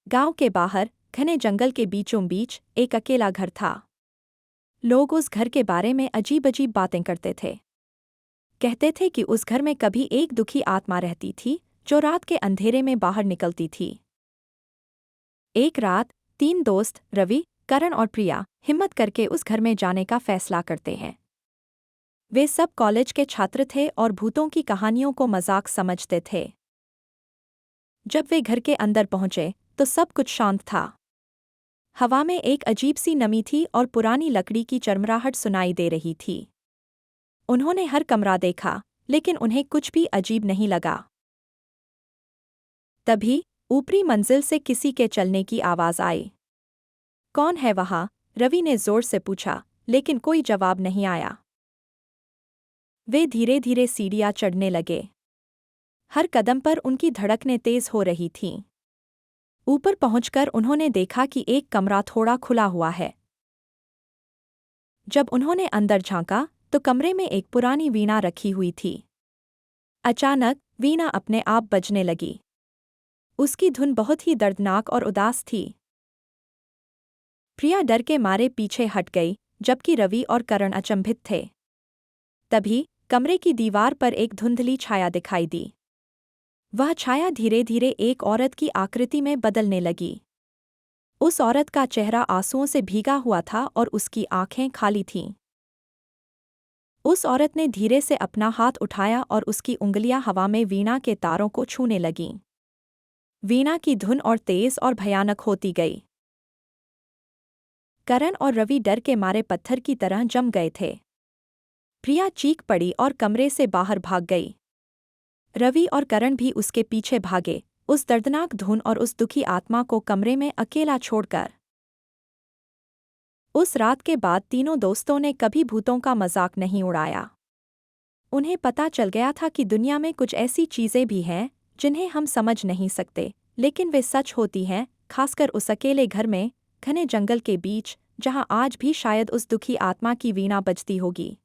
गांव के बाहर घने जंगल के बीचों बीच एक अकेला घर था। लोग उस घर के बारे में अजीब अजीब बातें करते थे। कहते थे कि उस घर में कभी एक दुखी आत्मा रहती थी जो रात के अंधेरे में बाहर निकलती थी। एक रात 3 दोस्त रवि, करण और प्रिया हिम्मत करके उस घर में जाने का फैसला करते हैं। वे सब कॉलेज के छात्र थे और भूतों की कहानियों को मजाक समझते थे। जब वे घर के अंदर पहुंचे तो सब कुछ शांत था। हवा में एक अजीब सी नमी थी और पुरानी लकड़ी की चरमराहट सुनाई दे रही थी। उन्होंने हर कमरा देखा, लेकिन उन्हें कुछ भी अजीब नहीं लगा। तभी ऊपरी मंजिल से किसी के चलने की आवाज आई। कौन है वहां? रवि ने जोर से पूछा, लेकिन कोई जवाब नहीं आया। वे धीरे धीरे सीढ़ियां चढ़ने लगे। हर कदम पर उनकी धड़कनें तेज हो रही थीं। ऊपर पहुंचकर उन्होंने देखा कि एक कमरा थोड़ा खुला हुआ है। जब उन्होंने अंदर झांका तो कमरे में एक पुरानी वीणा रखी हुई थी। अचानक वीणा अपने आप बजने लगी। उसकी धुन बहुत ही दर्दनाक और उदास थी। प्रिया डर के मारे पीछे हट गई, जबकि रवि और करण अचंभित थे। तभी कमरे की दीवार पर एक धुंधली छाया दिखाई दी। वह छाया धीरे धीरे एक औरत की आकृति में बदलने लगी। उस औरत का चेहरा आंसुओं से भीगा हुआ था और उसकी आंखें खाली थीं। उस औरत ने धीरे से अपना हाथ उठाया और उसकी उंगलियां हवा में वीणा के तारों को छूने लगीं। वीणा की धुन और तेज और भयानक होती गई। करण और रवि डर के मारे पत्थर की तरह जम गए थे। प्रिया चीख पड़ी और कमरे से बाहर भाग गई। रवि और करण भी उसके पीछे भागे, उस दर्दनाक धुन और उस दुखी आत्मा को कमरे में अकेला छोड़कर। उस रात के बाद तीनों दोस्तों ने कभी भूतों का मजाक नहीं उड़ाया। उन्हें पता चल गया था कि दुनिया में कुछ ऐसी चीजें भी हैं जिन्हें हम समझ नहीं सकते, लेकिन वे सच होती हैं, खासकर उस अकेले घर में, घने जंगल के बीच, जहां आज भी शायद उस दुखी आत्मा की वीणा बजती होगी।